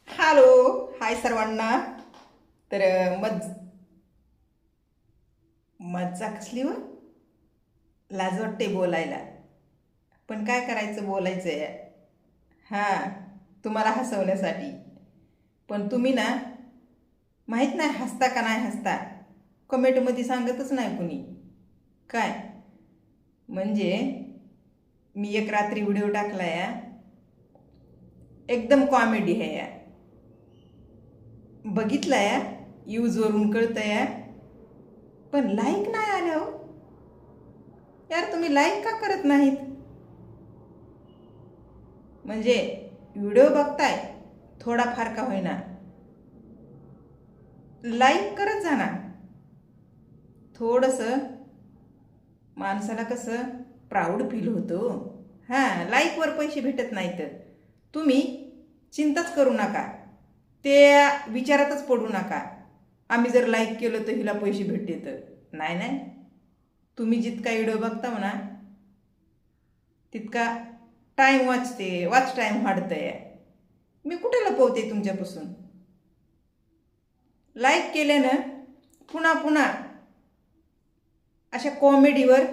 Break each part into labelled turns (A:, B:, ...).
A: Hello. हाय सर्वांना. तर मज्जा कसली व लाज वाटते बोलायला. पण काय करायचं, बोलायचं आहे. हां, तुम्हाला हसवण्यासाठी. पण तुम्ही ना, माहीत नाही हसता का नाही हसता. कमेंटमध्ये सांगतच नाही कुणी काय. म्हणजे मी एक रात्री व्हिडिओ टाकला या, एकदम कॉमेडी आहे या. बघितला या, यूजवरून कळतं या. पण लाईक नाही आल्या हो. यार तुम्ही लाईक का करत नाहीत? म्हणजे व्हिडिओ बघताय, थोडाफार का होईना लाईक करत जा ना. थोडंसं माणसाला कसं प्राऊड फील होतं. हां, लाईकवर पैसे भेटत नाहीत. तुम्ही चिंताच करू नका, त्या विचारातच पडू नका. आम्ही जर लाईक केलं तर हिला पैसे भेटते तर. नाही नाही, तुम्ही जितका व्हिडिओ बघता म्हणा तितका टाईम वाचते, वाच टाईम वाढतंय. मी कुठे लपवते तुमच्यापासून? लाईक केल्यानं पुन्हा पुन्हा अशा कॉमेडीवर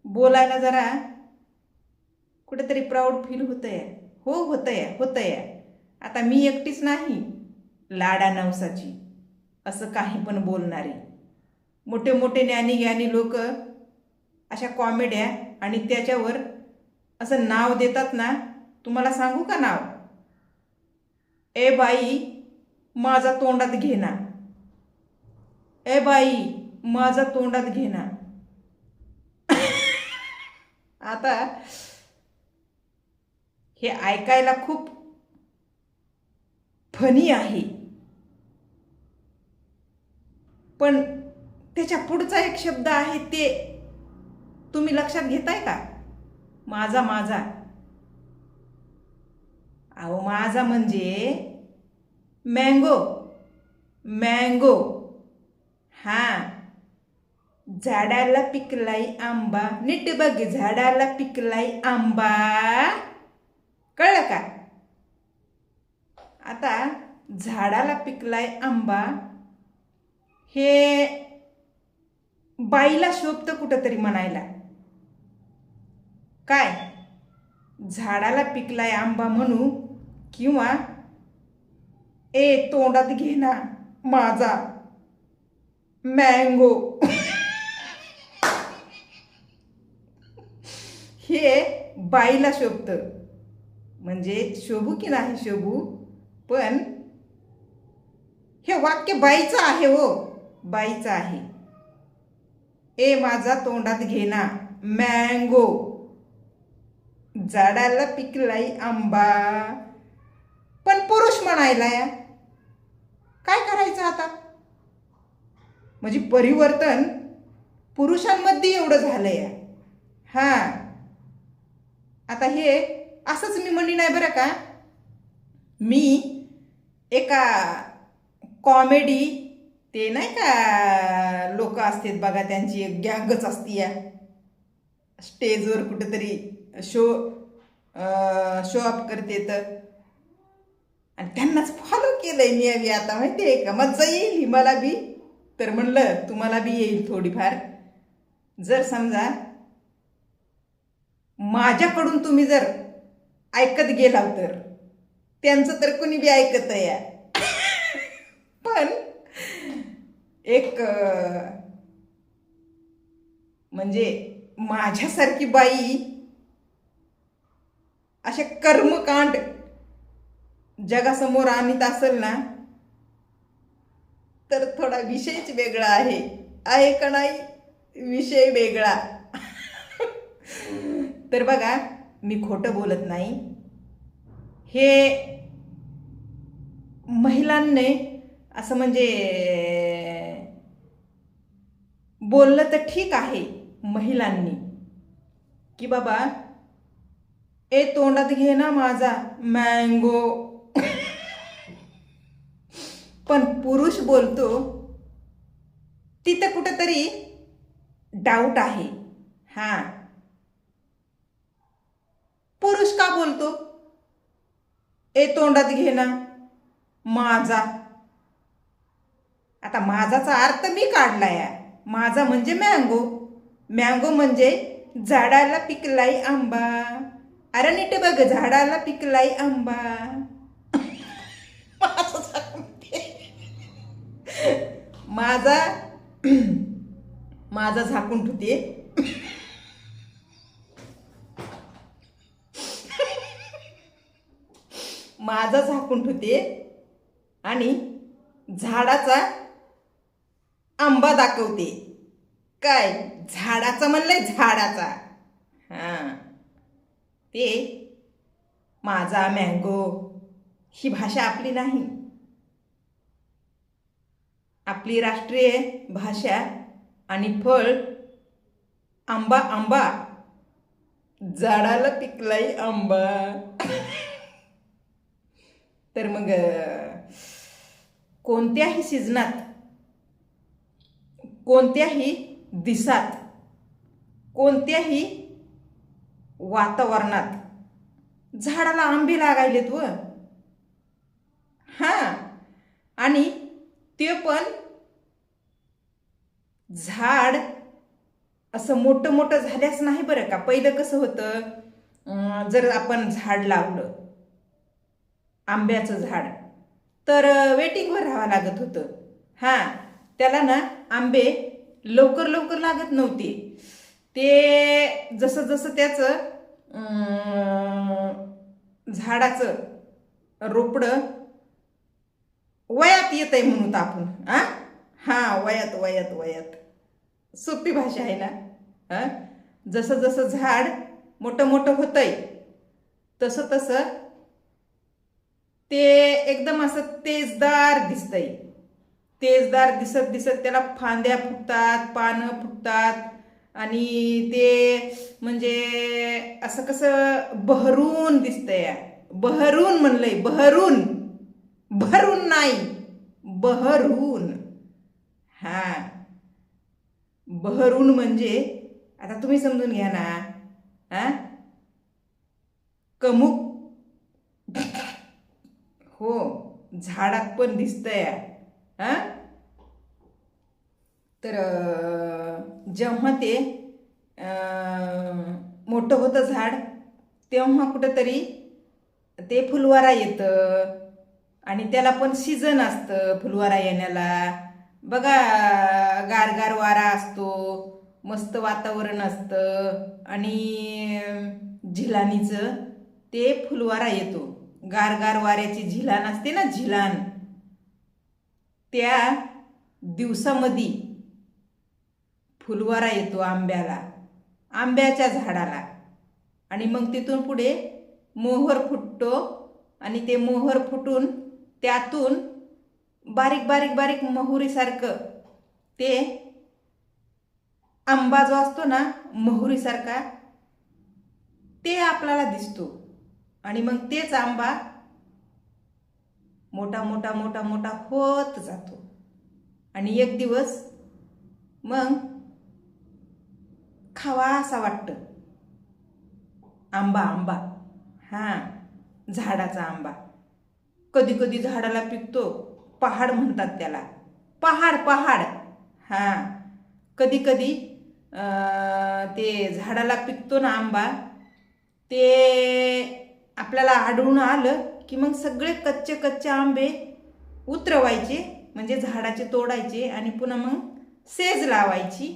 A: बोलायला जरा कुठेतरी प्राऊड फील होतंय. हो, होतंय. आता मी एकटीच नाही लाडा नवसाची असं काही पण बोलणारी. मोठे मोठे ज्ञानी ज्ञानी लोक अशा कॉमेड्या आणि त्याच्यावर असं नाव देतात ना. तुम्हाला सांगू का नाव? ए बाई माझा तोंडात घेना. ए बाई माझा तोंडात घेना. आता हे ऐकायला खूप फनी आहे, पण त्याच्या पुढचा एक शब्द आहे ते तुम्ही लक्षात घेताय का? माझा माझा. अहो माझा म्हणजे मँगो. मँगो. हां, झाडाला पिकलाय आंबा, नीट बघ, झाडाला पिकलाय आंबा. कळलं का? आता झाडाला पिकलाय आंबा हे बाईला शोभतं कुठंतरी म्हणायला. काय झाडाला पिकलाय आंबा म्हणू, किंवा ए तोंडात घे ना माझा मँगो. हे बाईला शोभतं. म्हणजे शोभू की नाही शोभू, पण हे वाक्य बाईचं आहे हो, बाईचं आहे. ए माझा तोंडात घे ना मँगो, झाडाला पिकलाय आंबा. पण पुरुष म्हणायला या काय करायचं आता? म्हणजे परिवर्तन पुरुषांमध्ये एवढं झालंय. हां, आता हे असंच मी म्हणली नाही बरं का. मी एका कॉमेडी, ते नाही का लोक असतात बघा, त्यांची एक गँगच असती या, स्टेजवर कुठेतरी शो शो अप करते तर. आणि त्यांनाच फॉलो केलंय मी अभी. आता माहिती आहे का, मज्जा येईल मला बी. तर म्हणलं तुम्हाला बी येईल थोडीफार. जर समजा माझ्याकडून तुम्ही जर ऐकत गेला तर त्यांचं तर कुणी बी ऐकत या. पण एक म्हणजे माझ्यासारखी बाई असे कर्मकांड जगासमोर आणत असेल ना, तर थोडा विषयच वेगळा आहे का नाही? विषय वेगळा. तर बघा, मी खोटं बोलत नाही. हे महिलांनी असं म्हणजे बोललं तर ठीक आहे महिलांनी, की बाबा ए तोंडात घे ना माझा मँगो. पण पुरुष बोलतो तिथं कुठंतरी डाऊट आहे. हां, पुरुष का बोलतो? तोंडात घे ना. माझा. आता माझाचा अर्थ मी काढलाय. माझा म्हणजे मँगो. मँगो म्हणजे झाडाला पिकलाय आंबा. अरे नीट बघ, झाडाला पिकलाय आंबा. माझा माझा झाकून ठेवते. माझा झाकून ठेवते आणि झाडाचा आंबा दाखवते. काय झाडाचा म्हणलंय, झाडाचा. हां, ते माझा मँगो ही भाषा आपली नाही. आपली राष्ट्रीय भाषा आणि फळ आंबा. आंबा, झाडाला पिकलाय आंबा. तर मग कोणत्याही सीझनात, कोणत्याही दिसात, कोणत्याही वातावरणात झाडाला आंबे लागायलेत व. हां, आणि ते पण झाड असं मोठं मोठं झाल्यास नाही बरं का. पहिलं कसं होतं, जर आपण झाड लावलं आंब्याचं झाड, तर वेटिंगवर राहावं लागत होतं. हां, त्याला ना आंबे लवकर लवकर लागत नव्हते. ते जसं जसं त्याचं झाडाचं रोपडं वयात येत आहे म्हणून आपण. हां, वयात वयात वयात. सोपी भाषा आहे ना. जसं जसं झाड मोठं मोठं होतंय तसं तसं ते एकदम असं तेजदार दिसतंय. तेजदार दिसत दिसत त्याला फांद्या फुटतात, पानं फुटतात आणि ते म्हणजे असं कसं बहरून दिसतंय. बहरून म्हणलंय, बहरून. भरून नाही, बहरून. हां, बहरून म्हणजे आता तुम्ही समजून घ्या ना. कमुक. हो, झाडात पण दिसतंय. तर जेव्हा ते मोठं होतं झाड, तेव्हा कुठंतरी ते फुलवारा येतं आणि त्याला पण सीझन असतं फुलवारा येण्याला. बघा, गारगार वारा असतो, मस्त वातावरण असतं आणि झिलानीचं ते फुलवारा येतो. गारगार वाऱ्याची झिलान असते ना, झिलान. त्या दिवसामध्ये फुलवारा येतो आंब्याला, आंब्याच्या झाडाला. आणि मग तिथून पुढे मोहर फुटतो आणि ते मोहर फुटून त्यातून बारीक बारीक बारीक मोहरीसारखं ते आंबा जो असतो ना, मोहरीसारखा, ते आपल्याला दिसतो. आणि मग तेच आंबा मोठा मोठा मोठा मोठा होत जातो आणि एक दिवस मग खावा असा वाटतं आंबा. आंबा, हां, झाडाचा आंबा. कधी कधी झाडाला पिकतो, पहाड म्हणतात त्याला. पहाड, पहाड. हां, कधी कधी ते झाडाला पिकतो ना आंबा, ते आपल्याला आढळून आलं की मग सगळे कच्चे कच्चे आंबे उतरवायचे, म्हणजे झाडाचे तोडायचे आणि पुन्हा मग सेज लावायची.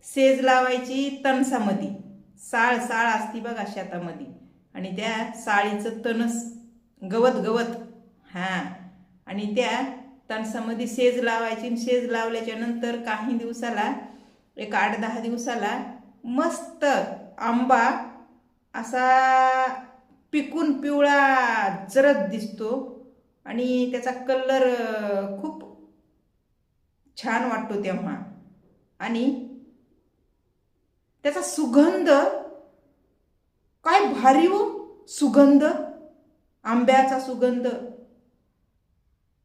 A: सेज लावायची तणसामध्ये. साळ साळ असती बघा शेतामध्ये, आणि त्या साळीचं तणस, गवत गवत. हां, आणि त्या तणसामध्ये सेज लावायची. सेज लावल्याच्या नंतर काही दिवसाला, एक 8-10 दिवसाला मस्त आंबा असा पिकून पिवळा जरद दिसतो आणि त्याचा कलर खूप छान वाटतो तेव्हा. आणि त्याचा सुगंध काय भारी हो. सुगंध, आंब्याचा सुगंध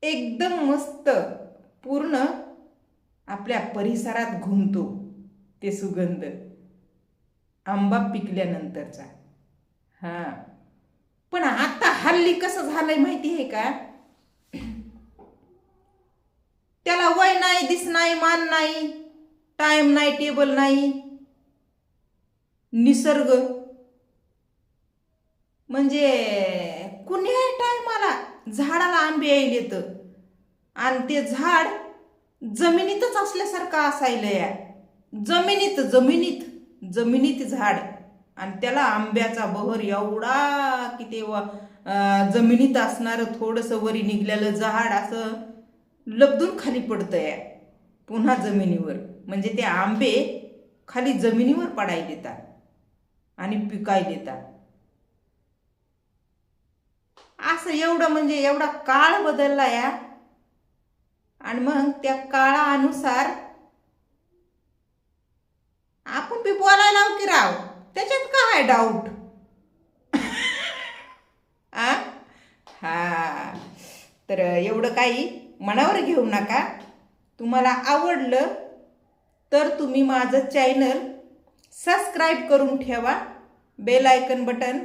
A: एकदम मस्त पूर्ण आपल्या परिसरात घुमतो. ते सुगंध आंबा पिकल्यानंतरचा. हां, पण आता हल्ली कसं झालंय माहिती आहे का, त्याला वय नाही, दिस नाही, मान नाही, टाइम नाही, टेबल नाही. निसर्ग म्हणजे कुण्या टायमाला झाडाला आंबे यायला येतं आणि ते झाड जमिनीतच असल्यासारखं असायला या. जमिनीत जमिनीत जमिनीत झाड आणि त्याला आंब्याचा बहर एवढा की ते जमिनीत असणारं थोडंसं वरी निघलेलं झाड असं लबदून खाली पडतंय पुन्हा जमिनीवर. म्हणजे ते आंबे खाली जमिनीवर पडायला देतात आणि पिकायला देतात. असं एवढं म्हणजे एवढा काळ बदलला या. आणि मग त्या काळानुसार आपण बी बोलायला लाव की राव, त्याच्यात काय डाऊट. आ हा, तर एवढं काही मनावर घेऊ नका. तुम्हाला आवडलं तर तुम्ही माझं चॅनल सबस्क्राईब करून ठेवा, बेल आयकन बटन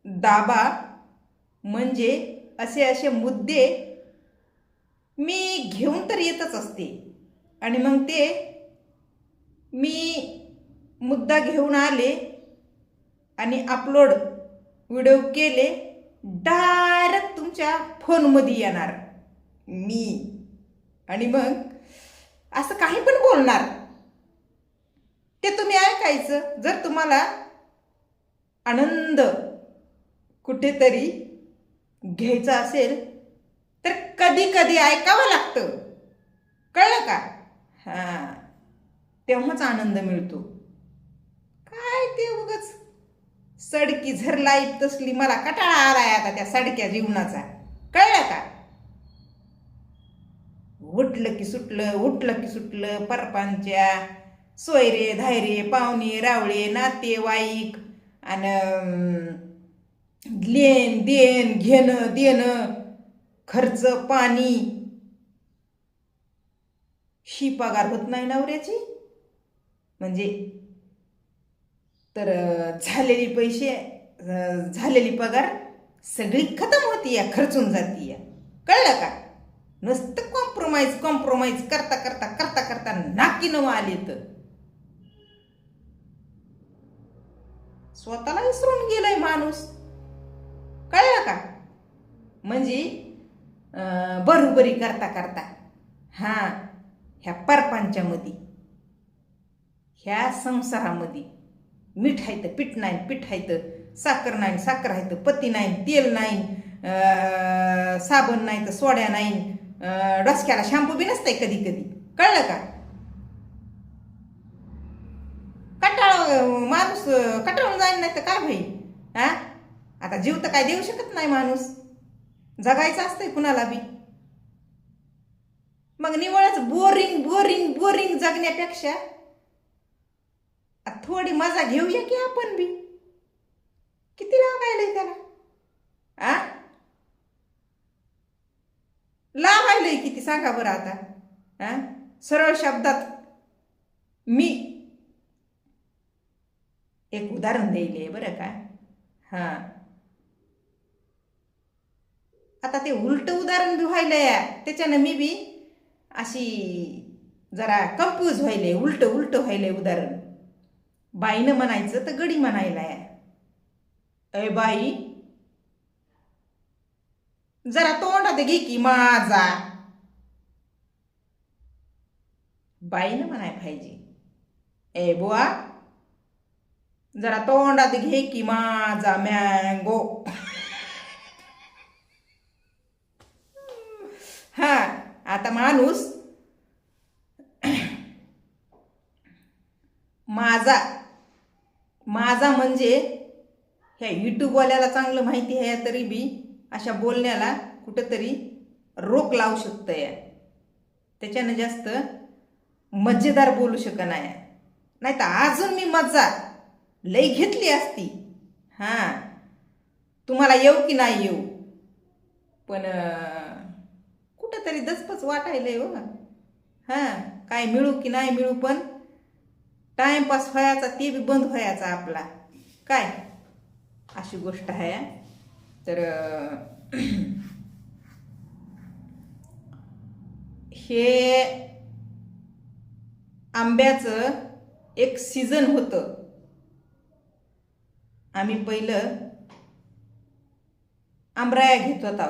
A: दाबा. म्हणजे असे असे मुद्दे मी घेऊन तर येतच असते आणि मग ते मी मुद्दा घेऊन आले आणि अपलोड व्हिडिओ केले, डायरेक्ट तुमच्या फोनमध्ये येणार मी. आणि मग असं काही पण बोलणार, ते तुम्ही ऐकायचं. जर तुम्हाला आनंद कुठेतरी घ्यायचा असेल तर कधी कधी ऐकावं लागतं, कळलं का? हां, तेव्हाच आनंद मिळतो. काय ते उगाच सडकी झर लाईफ तसली मला कटाळा आलाय आता त्या सडक्या जीवनाचा, कळलं का? उठलं की सुटलं परपांच्या सोयरे धायरे पाहुणे रावळे नातेवाईक आणि लेन देन घेणं देणं खर्च पाणी. ही पगार होत नाही नवऱ्याची म्हणजे तर झालेली पगार सगळी खतम होती या, खर्चून जाती या, कळलं का? नुसतं कॉम्प्रोमाइज करता नाकी नवं आले तर स्वतःला विसरून गेलाय माणूस, कळलं का? म्हणजे बरोबरी करता हा ह्या परपांच्यामध्ये ह्या संसारामध्ये मीठ आहे तर पीठ नाही, पीठ आहे तर साखर नाही, साखर आहे तर पत्ती नाही, तेल नाही, साबण नाही तर सोड्या नाही, डोसक्याला शॅम्पू बी नसतंय कधी कधी, कळलं का? माणूस कटाळून जाईल नाही तर काय होईल? हा, आता जीव तर काय देऊ शकत नाही माणूस, जगायचं असतंय कुणाला बी. मग निवळच बोरिंग जगण्यापेक्षा थोडी मजा घेऊया की आपण बी. किती लागायलंय त्याला? आ लागायलंय किती सांगा बरं आता? सरळ शब्दात मी एक उदाहरण द्यायले बरं का. हा, आता ते उलट उदाहरण बी व्हायलंय, त्याच्यानं मी बी अशी जरा कन्फ्यूज व्हायले. उलट व्हायलंय उदाहरण. बाईनं म्हणायचं तर गडी म्हणायलाय. अय बाई जरा तोंडात घे की माझा, बाईनं म्हणाय पाहिजे. ए बुवा जरा तोंडात घे की माझा मँगो. हा, आता माणूस माझा म्हणजे ह्या यूट्यूबवाल्याला चांगलं माहिती आहे, तरी बी अशा बोलण्याला कुठंतरी रोक लावू शकतंय. त्याच्यानं जास्त मजेदार बोलू शकत नाही तर अजून मी मजा लई घेतली असती. हां, तुम्हाला येऊ की नाही येऊ, पण कुठंतरी दचपच वाटायलंय हो. हां, काय मिळू की नाही मिळू, पण टाइमपास व्हायचा ते बी बंद व्हायचा आपला, काय अशी गोष्ट आहे. तर हे आंब्याचं एक सीझन होतं. आम्ही पहिलं आंबराया घेत होता.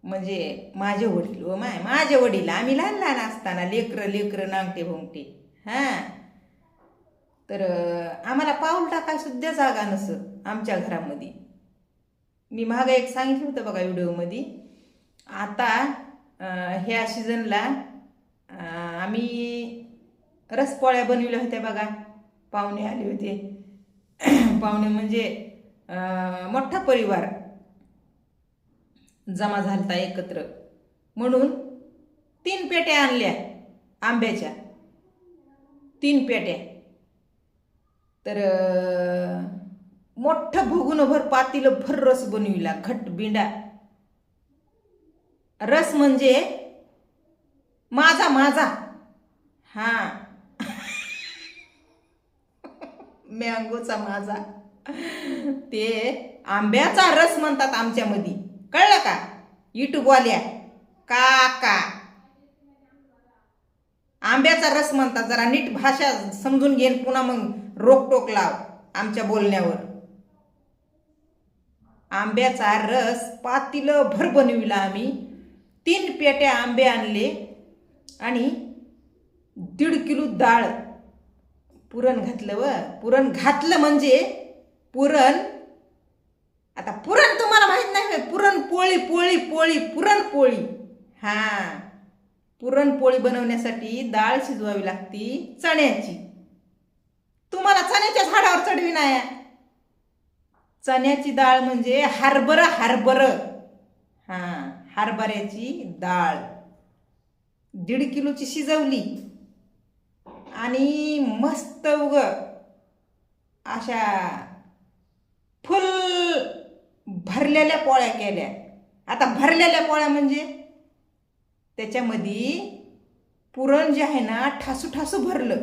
A: म्हणजे माझे वडील व माझे वडील, आम्ही लहान लहान असताना लेकरं नांगटे भोंगटे. हां, तर आम्हाला पाऊल टाकाय सुद्धा जागा नसत आमच्या घरामध्ये. मी मागं एक सांगितलं होतं बघा व्हिडिओमध्ये. आता ह्या सीझनला आम्ही रसपोळ्या बनवल्या होत्या बघा. पाहुणे आले होते. पाहुणे म्हणजे मोठा परिवार जमा झालता एकत्र, म्हणून 3 पेट्या आणल्या आंब्याच्या. 3 पेट्या. तर मोठं भुगुनभर पातीलं भर रस बनविला, घट बिंडा रस. म्हणजे माझा माझा हां, मँगोचा माझा. ते आंब्याचा रस म्हणतात आमच्यामध्ये, कळलं का? युट्यूबवाल्या काका, आंब्याचा रस म्हणतात. जरा नीट भाषा समजून घेईन, पुन्हा मग रोकटोक लाव आमच्या बोलण्यावर. आंब्याचा रस पातीलं भर बनविला आम्ही. 3 पेट्या आंबे आणले आणि 1.5 किलो डाळ पुरण घातलं. पुरण घातलं म्हणजे पुरण, आता पुरण तुम्हाला माहित नाही, पुरणपोळी पोळी पोळी पुरणपोळी. हां, पुरणपोळी बनवण्यासाठी डाळ शिजवावी लागती चण्याची. तुम्हाला चण्याच्या झाडावर चढवी नाही. चण्याची डाळ म्हणजे हरभरं. हां, हरभऱ्याची डाळ 1.5 किलोची शिजवली आणि मस्त अशा फुल भरलेल्या पोळ्या केल्या. आता भरलेल्या पोळ्या म्हणजे त्याच्यामध्ये पुरण जे आहे ना, ठासू ठासू भरलं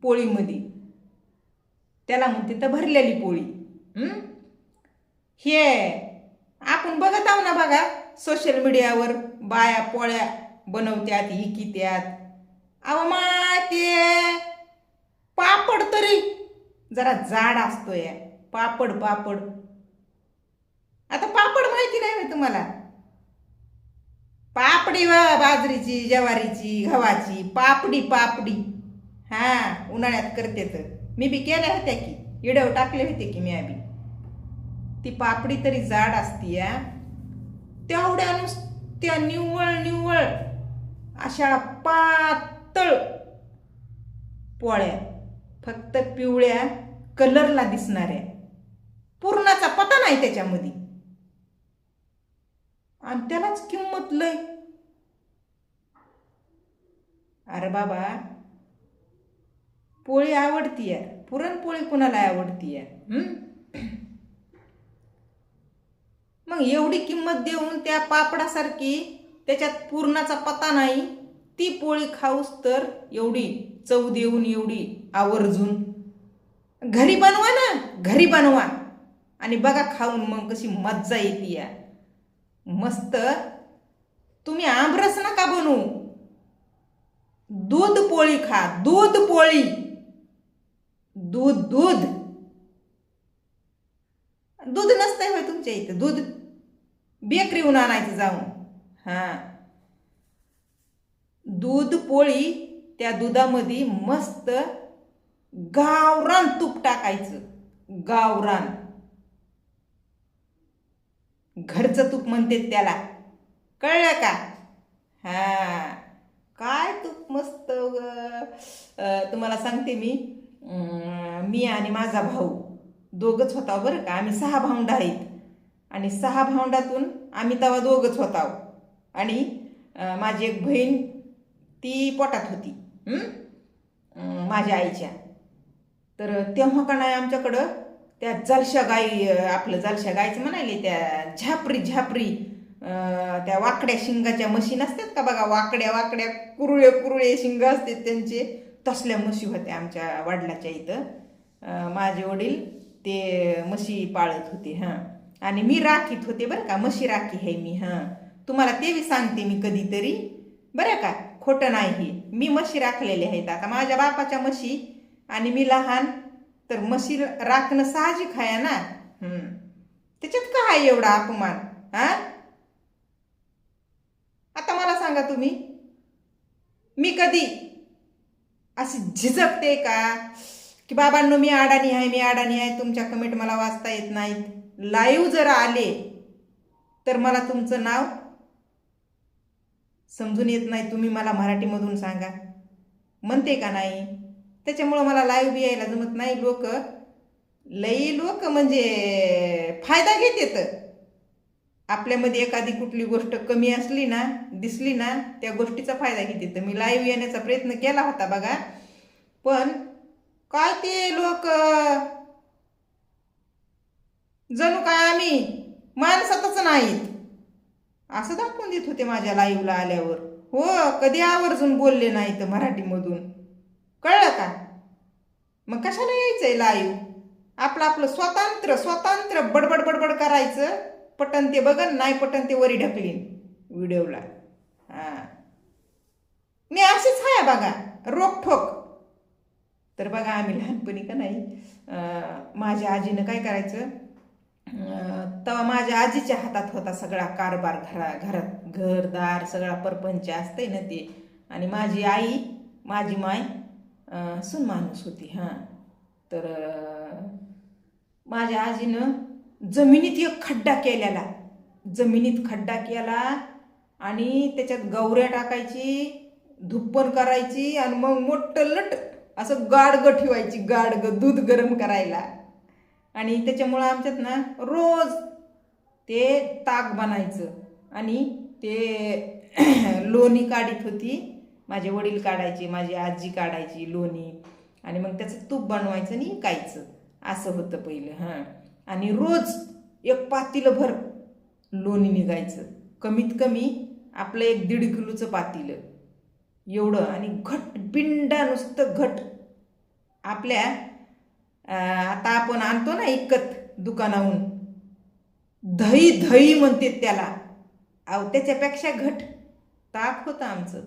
A: पोळीमध्ये, त्याला म्हणते तर भरलेली पोळी. हे आपण बघत आहो ना बघा, सोशल मीडियावर बाया पोळ्या बनवत्यात, इकित्यात. अहो ते पापड तरी जरा जाड असतोय. पापड. आता पापड माहिती नाही तुम्हाला? पापडी बाजरीची, ज्वारीची, गव्हाची पापडी. हां, उन्हाळ्यात करते. तर मी बी केल्या होत्या की, व्हिडिओ टाकले होते की मी आधी. ती पापडी तरी जाड असती. तेवढ्या नुसत्या निव्वळ अशा पातळ पोळ्या, फक्त पिवळ्या कलरला दिसणाऱ्या, पुरणाचा पता नाही त्याच्यामध्ये. आणि त्यालाच किंमत लय. अरे बाबा, पोळी आवडतीय, पुरणपोळी कुणाला आवडतीय? मग एवढी किंमत देऊन त्या पापडासारखी, त्याच्यात पुरणाचा पता नाही, ती पोळी खाऊस तर एवढी चव देऊन, एवढी आवर्जून घरी बनवा आणि बघा खाऊन मग कशी मज्जा येते. मस्त. तुम्ही आमरस नका बनवू, दूध पोळी खा. दूध पोळी, दूध नसतंय होय तुमच्या इथं? दूध बेकरीहून आणायचं जाऊन. हां, दूध पोळी. त्या दुधामध्ये मस्त गावरान तूप टाकायचं. गावरान, घरचं तूप म्हणते त्याला, कळलं का? हां, काय तूप मस्त. तुम्हाला सांगते मी आणि माझा भाऊ दोघंच होता बरं का. आम्ही 6 भावंड आहेत आणि 6 भावंडातून आम्ही तेव्हा दोघंच होता. आणि माझी एक बहीण ती पोटात होती माझ्या आईच्या. तर तेव्हा का नाही आमच्याकडं त्या जलशा गाई, आपलं जलशा गायचं म्हणाले, त्या झापरी त्या वाकड्या शिंगाच्या म्हशी नसतात का बघा, वाकड्या कुरुळे शिंग असतात त्यांचे, तसल्या म्हशी होत्या आमच्या वडिलाच्या इथं. माझे वडील ते म्हशी पाळत होते. हां, आणि मी राखीत होते बरं का, म्हशी राखी आहे मी. हां, तुम्हाला ते बी सांगते मी कधीतरी बरं का, खोटं नाही. हे मी म्हशी राखलेले आहेत. आता माझ्या बापाच्या म्हशी आणि मी लहान, तर म्हशी राखणं साहजिक आहे ना. त्याच्यात काय एवढा अपमान? हा, आता मला सांगा तुम्ही, मी कधी अशी झिजकते का की बाबांनो मी अडाणी आहे, मी अडाणी आहे, तुमच्या कमेंट मला वाचता येत नाहीत? लाईव्ह जर आले तर मला तुमचं नाव समजून येत नाही, तुम्ही मला मराठीमधून सांगा, म्हणते का नाही? त्याच्यामुळं मला लाईव्ह बी यायला जमत नाही. लई लोक म्हणजे फायदा घेतात. आपल्यामध्ये एखादी कुठली गोष्ट कमी असली ना, दिसली ना, त्या गोष्टीचा फायदा घेते. तर मी लाईव्ह येण्याचा प्रयत्न केला होता बघा, पण काय ते लोक जणू काय आम्ही माणसातच नाहीत असं दाखवून देत होते माझ्या लाईव्हला आल्यावर. हो, कधी आवर्जून बोलले नाही तर मराठीमधून, कळलं का? मग कशाला यायचंय लाईव्ह? आपलं आपलं स्वतंत्र स्वतंत्र बडबड बडबड करायचं. पटन ते बघन, नाही पटन ते वरी ढकलीन व्हिडिओला. हां, मी अशीच आहे बघा, रोकठोक. तर बघा, आम्ही लहानपणी का नाही, माझ्या आजीनं काय करायचं, तेव्हा माझ्या आजीच्या हातात होता सगळा कारभार, घरात घरदार सगळा परपंच असते ना ते. आणि माझी आई, माझी माय सून माणूस होती. हां, तर माझ्या आजीनं जमिनीत एक खड्डा केलेला, जमिनीत खड्डा केला आणि त्याच्यात गवऱ्या टाकायची, धुप्पण करायची आणि मग मोठं लट असं गाडगं ठेवायची, गाडगं दूध गरम करायला. आणि त्याच्यामुळं आमच्यात ना रोज ते ताक बनायचं आणि ते लोणी काढीत होती, माझे वडील काढायचे, माझी आजी काढायची लोणी, आणि मग त्याचं तूप बनवायचं आणि इकायचं. असं होतं पहिलं. हां, आणि रोज एक पातेलं भर लोणी निघायचं, कमीत कमी आपलं 1-1.5 किलोचं पातेलं एवढं. आणि घट बिंडा, नुसतं घट. आपल्या आता आपण आणतो ना इकत दुकानाहून, दही दही म्हणते त्याला, अहो त्याच्यापेक्षा घट ताक होतं आमचं.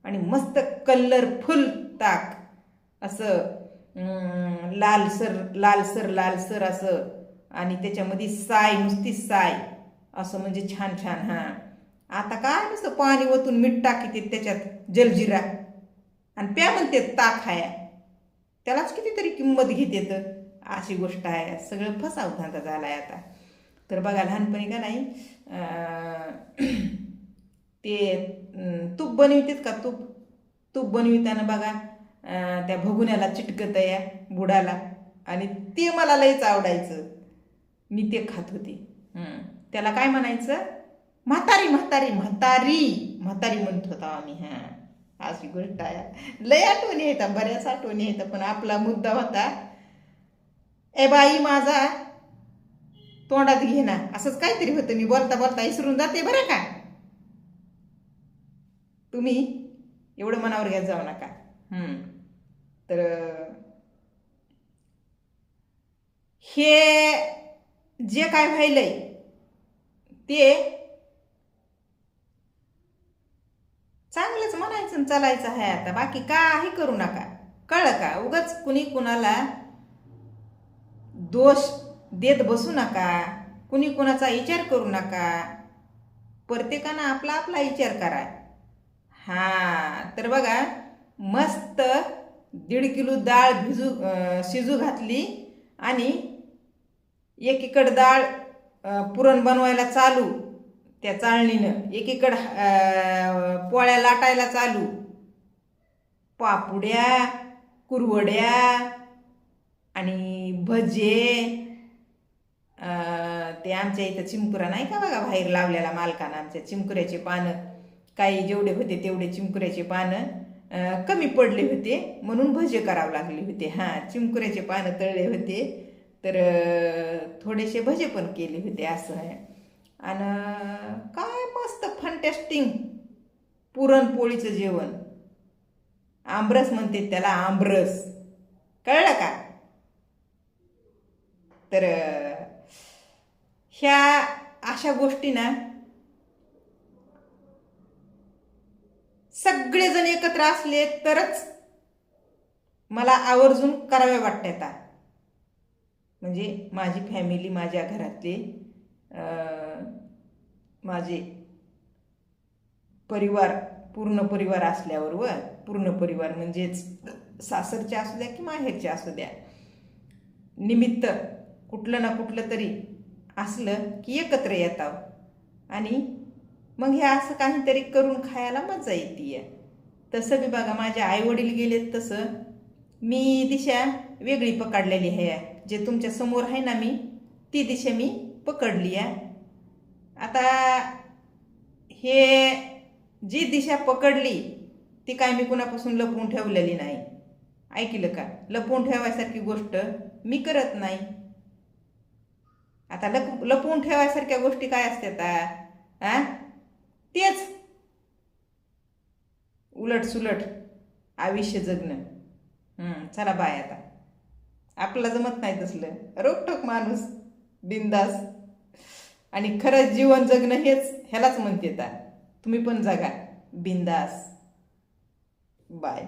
A: आणि मस्त कलरफुल ताक, असं लालसर लालसर लालसर असं, आणि त्याच्यामध्ये साय, नुसती साय, असं म्हणजे छान छान. हां, आता काय नुसतं पाणी ओतून मीठ टाकीते त्याच्यात, जलजिरा, आणि प्या म्हणते ताक हाया, त्यालाच कितीतरी किंमत घेते. तर अशी गोष्ट आहे, सगळं फसाव धंदा झालाय आता. तर बघा, लहानपणी का नाही ते तूप बनवितात का, तूप बनविताना बघा त्या भगुन्याला चिटकत या बुडाला, आणि ते मला लयच आवडायचं, मी ते खात होते. त्याला काय म्हणायचं, म्हातारी म्हातारी म्हातारी म्हातारी म्हणत होता आम्ही. हां, अशी गोष्ट आहे. लय आठवणी येतात, बऱ्याच आठवणी येतात. पण आपला मुद्दा होता, ए बाई माझा तोंडात घे ना, असंच काहीतरी होतं. मी बोलता बोलता विसरून जाते बरं का, तुम्ही एवढं मनावर घ्यायला जाऊ नका. तर हे जे काय व्हायलंय ते चांगलंच म्हणायचं, चालायचं आहे. आता बाकी काही करू नका, कळलं का? उगाच कुणी कुणाला दोष देत बसू नका, कुणी कुणाचा विचार करू नका, प्रत्येकानं आपला आपला विचार करा. हां, तर बघा, मस्त 1.5 किलो डाळ शिजू घातली, आणि एकीकडं डाळ पुरण बनवायला चालू त्या चाळणीनं, एकीकडं पोळ्या लाटायला चालू, पापुड्या, कुरवड्या आणि भजे. ते आमच्या इथं चिमकुरा नाही का बघा, बाहेर लावलेला मालकानं आमच्या, चिमकुऱ्याचे पानं काही जेवढे होते तेवढे चिमकुऱ्याचे पानं कमी पडले होते, म्हणून भजे करावं लागले होते. हां, चिमकुऱ्याचे पानं तळले होते, तर थोडेसे भजे पण केले होते. असं आहे. आणि काय मस्त फंटॅस्टिंग पुरणपोळीचं जेवण, आमरस म्हणते त्याला, आमरस, कळलं का? तर ह्या अशा गोष्टी ना सगळेजण एकत्र असले तरच मला आवर्जून कराव्या वाटतात. म्हणजे माझी फॅमिली, माझ्या घरातले, माझे परिवार, पूर्ण परिवार असल्यावर, व पूर्ण परिवार म्हणजेच सासरचे असू द्या की माहेरचे असू द्या, निमित्त कुठलं ना कुठलं तरी असलं की एकत्र येतात आणि मग हे असं काहीतरी करून खायला मजा येते. तसं बी बघा, माझे आईवडील गेलेत तसं मी दिशा वेगळी पकडलेली आहे. जे तुमच्या समोर आहे ना मी ती दिशा मी पकडली आहे. आता हे जी दिशा पकडली ती काय मी कुणापासून लपवून ठेवलेली नाही. ऐकलं का? लपवून ठेवायसारखी गोष्ट मी करत नाही. आता लपवून ठेवायसारख्या गोष्टी काय असतात? तेच उलट सुलट आयुष्य जगणं. चला बाय. आता आपल्याला जमत नाही तसलं रोकटोक माणूस, बिंदास. आणि खरंच जीवन जगणं ह्यालाच म्हणते. तुम्ही पण जगा बिंदास. बाय.